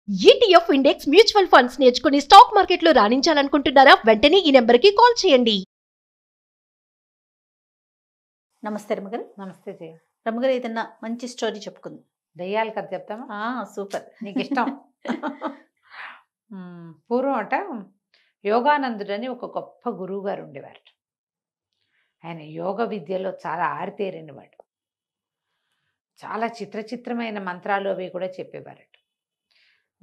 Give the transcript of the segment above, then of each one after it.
ETF index mutual funds నేర్చుకుని stock మార్కెట్లో రాణించాలనుకుంటున్నారా? వెంటనే ఈ నెంబర్కి కాల్ చేయండి. నమస్తే రమగారు. నమస్తే జయ. రమగారు, ఏదన్నా మంచి స్టోరీ చెప్పుకుంది. దయ్యాల కథ చెప్తామా? సూపర్, నీకు ఇష్టం. పూర్వం అట యోగానందుడని ఒక గొప్ప గురువు గారు ఉండేవారు. ఆయన యోగ విద్యలో చాలా ఆరితేరినవాడు. చాలా చిత్రమైన మంత్రాలు అవి కూడా చెప్పేవారట.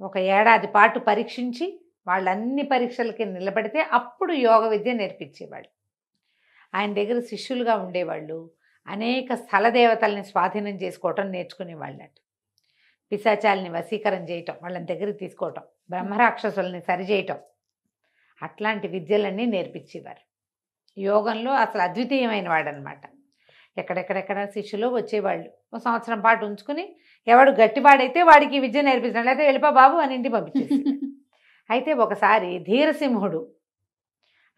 ఒక ఏడాది పాటు పరీక్షించి వాళ్ళన్ని పరీక్షలకి నిలబడితే అప్పుడు యోగ విద్య నేర్పించేవాడు. ఆయన దగ్గర శిష్యులుగా ఉండేవాళ్ళు. అనేక స్థల దేవతల్ని స్వాధీనం చేసుకోవటం నేర్చుకునేవాళ్ళట. పిశాచాలని వశీకరణ చేయటం, వాళ్ళని దగ్గరికి తీసుకోవటం, బ్రహ్మరాక్షసుల్ని సరిచేయటం, అట్లాంటి విద్యలన్నీ నేర్పించేవారు. యోగంలో అసలు అద్వితీయమైన వాడనమాట. ఎక్కడెక్కడెక్కడ శిష్యులు వచ్చేవాళ్ళు. ఒక సంవత్సరం పాటు ఉంచుకుని ఎవడు గట్టివాడైతే వాడికి విద్య నేర్పించడం, లేకపోతే వెళ్ళిపో బాబు అని ఇంటికి పంపించేసి. అయితే ఒకసారి ధీరసింహుడు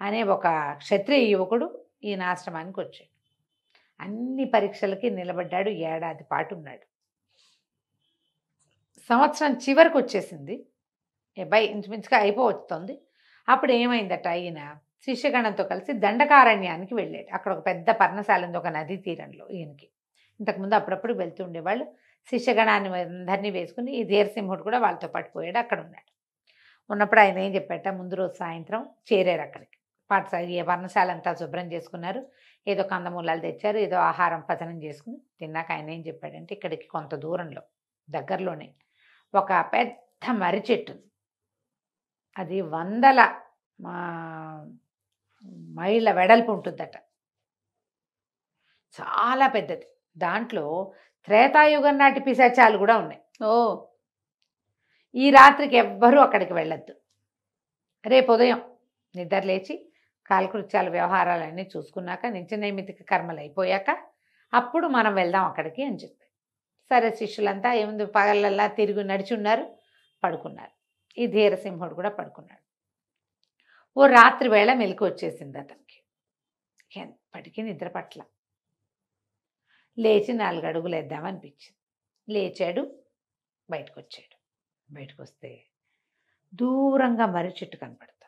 అనే ఒక క్షత్రియ యువకుడు ఈయన ఆశ్రమానికి వచ్చాడు. అన్ని పరీక్షలకి నిలబడ్డాడు. ఏడాది పాటు ఉన్నాడు. సంవత్సరం చివరికి వచ్చేసింది. ఇంచుమించుగా అయిపోవస్తుంది. అప్పుడు ఏమైందట, ఈయన శిష్యగణంతో కలిసి దండకారణ్యానికి వెళ్ళాడు. అక్కడ ఒక పెద్ద పర్ణశాల ఉంది, ఒక నదీ తీరంలో. ఈయనకి ఇంతకుముందు అప్పుడప్పుడు వెళ్తూ ఉండేవాళ్ళు. శిష్యగణాన్ని అందరినీ వేసుకుని ఈ ధీరసింహుడు కూడా వాళ్ళతో పాటు పోయాడు. అక్కడ ఉన్నాడు. ఉన్నప్పుడు ఆయన ఏం చెప్పాట, ముందు రోజు సాయంత్రం చేరారు అక్కడికి. పాఠశాల పర్ణశాల అంతా శుభ్రం చేసుకున్నారు. ఏదో కందమూలాలు తెచ్చారు, ఏదో ఆహారం పచనం చేసుకుని తిన్నాక ఆయన ఏం చెప్పాడంటే, ఇక్కడికి కొంత దూరంలో దగ్గరలోనే ఒక పెద్ద మర్రి చెట్టు, అది 100 మైళ్ళ వెడల్పు ఉంటుందట. చాలా పెద్దది. దాంట్లో త్రేతాయుగం నాటి పిశాచాలు కూడా ఉన్నాయి. ఈ రాత్రికి ఎవ్వరూ అక్కడికి వెళ్ళొద్దు. రేపు ఉదయం నిద్ర లేచి కాలకృత్యాల వ్యవహారాలన్నీ చూసుకున్నాక, నిత్య నైమితిక కర్మలు అయిపోయాక అప్పుడు మనం వెళ్దాం అక్కడికి అని చెప్పి. సరే, శిష్యులంతా ఏముంది పగలల్లా తిరిగి నడిచి ఉన్నారు, పడుకున్నారు. ఈ ధీరసింహుడు కూడా పడుకున్నాడు. ఓ రాత్రి వేళ మెలకు వచ్చేసింది అతనికి. ఎప్పటికీ నిద్ర పట్ల. లేచి 4 అడుగులు వేద్దామనిపించింది. లేచాడు, బయటకు వచ్చాడు. బయటకు వస్తే దూరంగా మర్రి చెట్టు కనపడతా.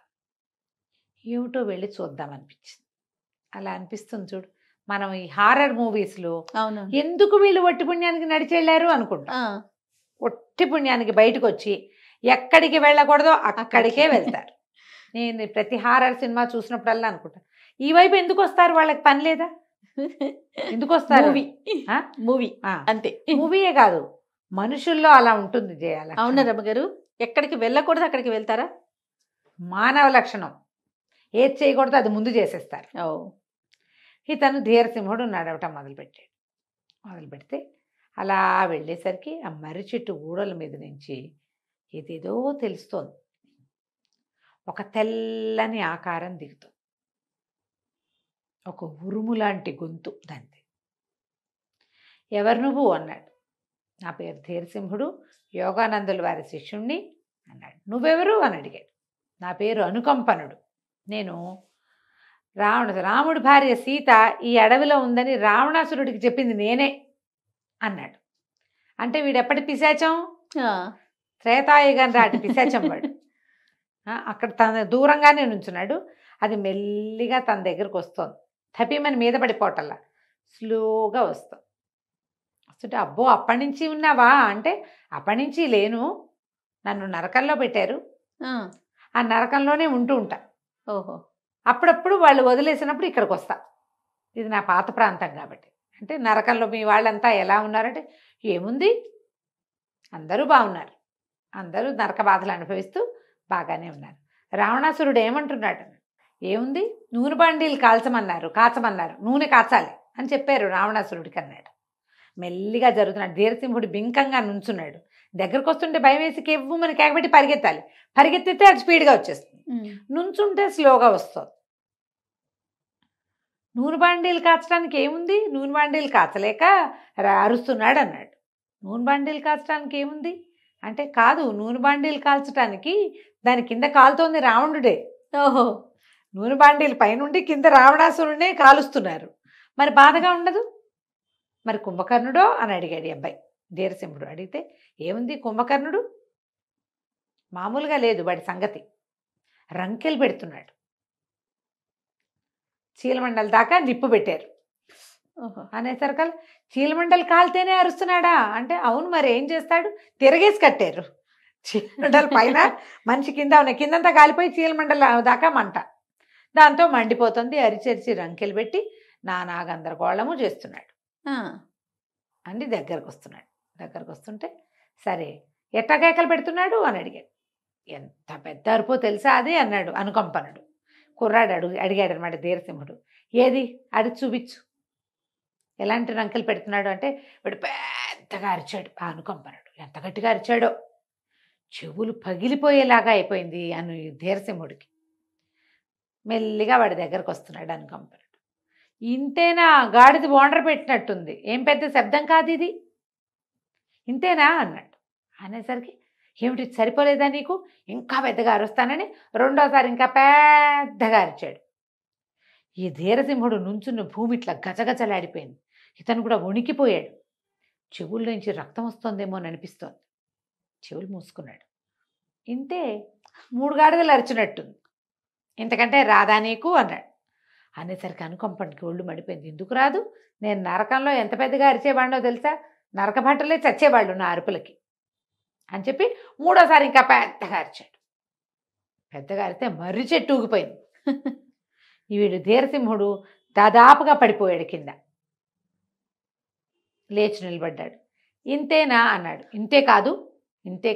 ఏమిటో వెళ్ళి చూద్దామనిపించింది. అలా అనిపిస్తుంది చూడు, మనం ఈ హారర్ మూవీస్లో ఎందుకు వీళ్ళు ఒట్టి పుణ్యానికి నడిచెళ్ళారు అనుకుంటాం. ఒట్టి పుణ్యానికి బయటకు వచ్చి ఎక్కడికి వెళ్ళకూడదో అక్కడికే వెళ్తారు. నేను ప్రతి హారర్ సినిమా చూసినప్పుడల్లా అనుకుంటా, ఈ వైపు ఎందుకు వస్తారు, వాళ్ళకి పని లేదా? ఎందుకు వస్తారు? మూవీ అంతే. మూవీయే కాదు, మనుషుల్లో అలా ఉంటుంది చేయాలి. అవునా రమ్మగారు? ఎక్కడికి వెళ్ళకూడదు అక్కడికి వెళ్తారా? మానవ లక్షణం. ఏది చేయకూడదు అది ముందు చేసేస్తారు. ఇతను ధీరసింహుడు నడవటం మొదలుపెట్టాడు. మొదలుపెడితే అలా వెళ్ళేసరికి ఆ మర్రి చెట్టు ఊడల మీద నుంచి ఏదేదో తెలుస్తోంది. ఒక తెల్లని ఆకారం దిగుతుంది. ఒక ఉరుము లాంటి గొంతు దాంది. ఎవరు నువ్వు అన్నాడు. నా పేరు ధీరసింహుడు, యోగానందుల వారి శిష్యుణ్ణి అన్నాడు. నువ్వెవరు అని అడిగాడు. నా పేరు అనుకంపనుడు. నేను రాముడి భార్య సీత ఈ అడవిలో ఉందని రావణాసురుడికి చెప్పింది నేనే అన్నాడు. అంటే వీడెప్పటి పిశాచం? త్రేతాయుగం రాటి పిశాచం వాడు. అక్కడ తన దూరంగానే నుంచున్నాడు. అది మెల్లిగా తన దగ్గరకు వస్తోంది. తప్పిమని మీద పడిపోవటల్లా స్లోగా వస్తాం. వస్తుంటే, అబ్బో అప్పటి నుంచి ఉన్నావా అంటే, అప్పటి నుంచి లేను, నన్ను నరకంలో పెట్టారు, ఆ నరకంలోనే ఉంటూ ఉంటా. అప్పుడప్పుడు వాళ్ళు వదిలేసినప్పుడు ఇక్కడికి వస్తా. ఇది నా పాత ప్రాంతం కాబట్టి. అంటే నరకంలో మీ వాళ్ళంతా ఎలా ఉన్నారంటే, ఏముంది అందరూ బాగున్నారు, అందరూ నరక బాధలు అనుభవిస్తూ బాగానే ఉన్నారు. రావణాసురుడు ఏమంటున్నాడు, ఏముంది నూనె బండీలు కాచమన్నారు, నూనె కాచాలి అని చెప్పారు రావణాసురుడికి అన్నాడు. మెల్లిగా జరుగుతున్నాడు. ధీరసింహుడు బింకంగా నుంచున్నాడు. దగ్గరకు వస్తుంటే భయం వేసి కెవ్వుమని కేకబెట్టి పరిగెత్తాలి. పరిగెత్తితే అది స్పీడ్గా వచ్చేస్తుంది. నుంచుంటే స్లోగా వస్తుంది. నూనె బాండీలు కాచడానికి ఏముంది, నూనె బాండీలు కాచలేక అరుస్తున్నాడు అన్నాడు. నూనె బాండీలు కాచడానికి ఏముంది అంటే, కాదు నూనె బాండీలు కాల్చడానికి దాని కింద కాలుతోంది రావణుడే. నూనె బాండీలు పైనుండి కింద రావణాసురుడినే కాలుస్తున్నారు, మరి బాధగా ఉండదు? మరి కుంభకర్ణుడో అని అడిగాడు ఈ అబ్బాయి. ధీరసింహుడు అడిగితే, ఏముంది కుంభకర్ణుడు మామూలుగా లేదు వాడి సంగతి. రంకెలు పెడుతున్నాడు. చీలమండల దాకా నిప్పు పెట్టారు. ఓహో. అనేసరికల్ చీలమండలు కాలితేనే అరుస్తున్నాడా అంటే అవును, మరి ఏం చేస్తాడు, తిరగేసి కట్టారు. చీలమండల పైన మనిషి కింద ఉన్నాయి, కిందంతా కాలిపోయి చీలమండల దాకా మంట. దాంతో మండిపోతుంది. అరిచరిచి రంకెలు పెట్టి నానా గందరగోళము చేస్తున్నాడు. అండి దగ్గరకు వస్తుంటే సరే ఎట్టా కేకలు పెడుతున్నాడు అని అడిగాడు. ఎంత పెద్ద అరుపో తెలుసా అది అన్నాడు అనుకంపనుడు. కుర్రాడు అడిగాడు అనమాట ధీరసింహుడు. ఏది అడిగి చూపించు, ఎలాంటి రంకెలు పెడుతున్నాడు అంటే వాడు పెద్దగా అరిచాడు. ఆ అనుకంపనుడు ఎంత గట్టిగా అరిచాడో, చెవులు పగిలిపోయేలాగా అయిపోయింది ధీరసింహుడికి. మెల్లిగా వాడి దగ్గరకు వస్తున్నాడు అనుకంపనుడు. ఇంతేనా, గాడిది బోండర పెట్టినట్టుంది, ఏం పెద్ద శబ్దం కాదు ఇది, ఇంతేనా అన్నాడు. అనేసరికి ఏమిటి సరిపోలేదా నీకు, ఇంకా పెద్దగా అరుస్తానని రెండోసారి ఇంకా పెద్దగా అరిచాడు. ఈ ధీరసింహుడు నుంచున్న భూమి ఇట్లా గజగజలాడిపోయింది. ఇతను కూడా వణికిపోయాడు. చెవుల్లో నుంచి రక్తం వస్తుందేమో అని అనిపిస్తోంది. చెవులు మూసుకున్నాడు. ఇంతే 3 గాడిదలు అరిచినట్టుంది, ఇంతకంటే రాదా నీకు అన్నాడు. అనేసరికి అనుకంపనికి ఒళ్ళు మడిపోయింది. ఎందుకు రాదు, నేను నరకంలో ఎంత పెద్దగా అరిచేవాడినో తెలుసా, నరక భట్టలే చచ్చేవాళ్ళు నా అరుపులకి అని చెప్పి మూడోసారి ఇంకా పెద్దగా అరిచాడు. పెద్దగా అరితే మర్రి చెట్టు ఊగిపోయింది. వీడు ధీరసింహుడు దాదాపుగా పడిపోయాడు కింద. లేచి నిలబడ్డాడు. ఇంతేనా అన్నాడు. ఇంతే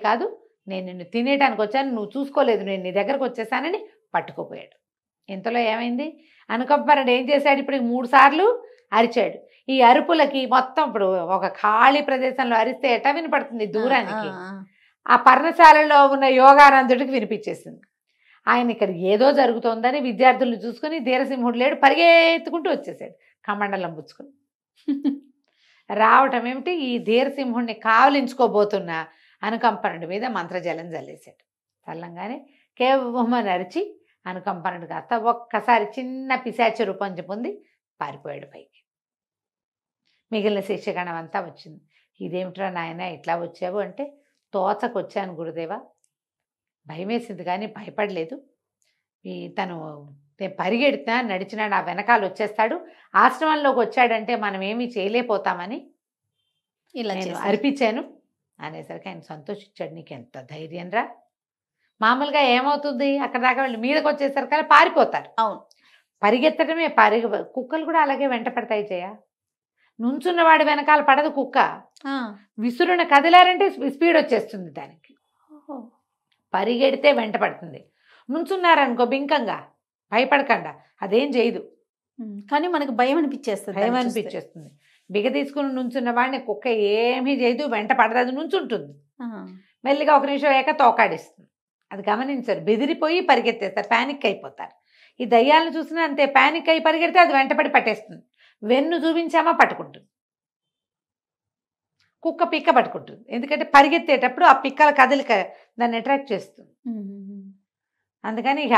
కాదు, నేను నిన్ను తినేయడానికి వచ్చాను, నువ్వు చూసుకోలేదు, నేను నీ దగ్గరకు వచ్చేసానని పట్టుకుపోయాడు. ఇంతలో ఏమైంది, అనుకంపనుడు ఏం చేశాడు, ఇప్పుడు 3 సార్లు అరిచాడు. ఈ అరుపులకి మొత్తం ఇప్పుడు ఒక ఖాళీ ప్రదేశంలో అరిస్తే ఎటా వినపడుతుంది దూరానికి, ఆ పర్ణశాలలో ఉన్న యోగానందుడికి వినిపించేసింది. ఆయన ఇక్కడ ఏదో జరుగుతోందని విద్యార్థులను చూసుకుని ధీరసింహుడు లేడు, పరిగెత్తుకుంటూ వచ్చేసాడు కమండలం పుచ్చుకుని. రావటం ఏమిటి, ఈ ధీరసింహుడిని కావలించుకోబోతున్న అనుకంపనుడి మీద మంత్రజలం జల్లేశాడు. చల్లంగానే కేవమని అరిచి అనుకంపనుడు కాస్త ఒక్కసారి చిన్న పిశాచ రూపం పొంది పారిపోయాడు పైకి. మిగిలిన శిష్యగణం అంతా వచ్చింది. ఇదేమిట్రా నాయన ఇట్లా వచ్చావు అంటే, తోచకొచ్చాను గురుదేవా, భయమేసింది కానీ భయపడలేదు. తను పరిగెడినా నడిచినా నా వెనకాల వచ్చేస్తాడు, ఆశ్రమంలోకి వచ్చాడంటే మనం ఏమీ చేయలేకపోతామని ఇలా నేను అర్పించాను అనేసరికి ఆయన సంతోషించాడు. నీకు ఎంత ధైర్యం రా, మామూలుగా ఏమవుతుంది అక్కడ దాకా వాళ్ళు మీదకి వచ్చేసరికి పారిపోతారు. అవును, పరిగెత్తడమే కుక్కలు కూడా అలాగే వెంట పడతాయి జయ. నుంచున్నవాడి వెనకాల పడదు కుక్క, విసురున కదిలారంటే స్పీడ్ వచ్చేస్తుంది దానికి. పరిగెడితే వెంట పడుతుంది. నుంచున్నారనుకో బింకంగా భయపడకుండా అదేం చేయదు, కానీ మనకు భయం అనిపించేస్తుంది. బిగ తీసుకుని నుంచున్న వాడిని కుక్క ఏమీ చేయదు, వెంట పడదు, అది నుంచుంటుంది. మెల్లిగా 1 నిమిషం అయ్యాక తోకాడిస్తుంది. అది గమనించరు, బెదిరిపోయి పరిగెత్తేస్తారు, ప్యానిక్ అయిపోతారు. ఈ దయ్యాలను చూసినా అంతే, ప్యానిక్ అయి పరిగెడితే అది వెంటపడి పట్టేస్తుంది. వెన్ను చూపించామా పట్టుకుంటుంది, కుక్క పిక్క పట్టుకుంటుంది. ఎందుకంటే పరిగెత్తేటప్పుడు ఆ పిక్కల కదలిక దాన్ని అట్రాక్ట్ చేస్తుంది. అందుకని ఇక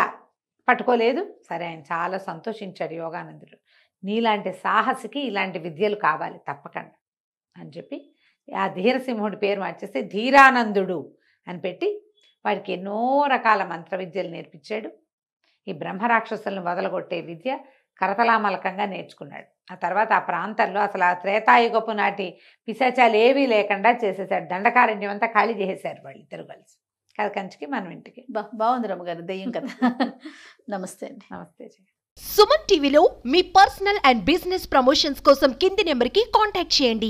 పట్టుకోలేదు. సరే, ఆయన చాలా సంతోషించాడు యోగానందుడు. నీలాంటి సాహసికి ఇలాంటి విద్యలు కావాలి తప్పకుండా అని చెప్పి ఆ ధీరసింహుడి పేరు మార్చేసి ధీరానందుడు అని పెట్టి వాడికి ఎన్నో రకాల మంత్ర విద్యలు నేర్పించాడు. ఈ బ్రహ్మరాక్షసులను వదలగొట్టే విద్య కరతలామలకంగా నేర్చుకున్నాడు. ఆ తర్వాత ఆ ప్రాంతంలో అసలు ఆ త్రేతాయుగపు నాటి పిశాచాలు ఏవీ లేకుండా చేసేసాడు. దండకారణ్యం అంతా ఖాళీ చేసేశారు వాళ్ళిద్దరు కలిసి. కథ కంచికి మనం ఇంటికి. బాగుంది రమ్మగారు దెయ్యం కదా. నమస్తే అండి. నమస్తే. సుమన్ టీవీలో మీ పర్సనల్ అండ్ బిజినెస్ ప్రమోషన్స్ కోసం కింది నెంబర్కి కాంటాక్ట్ చేయండి.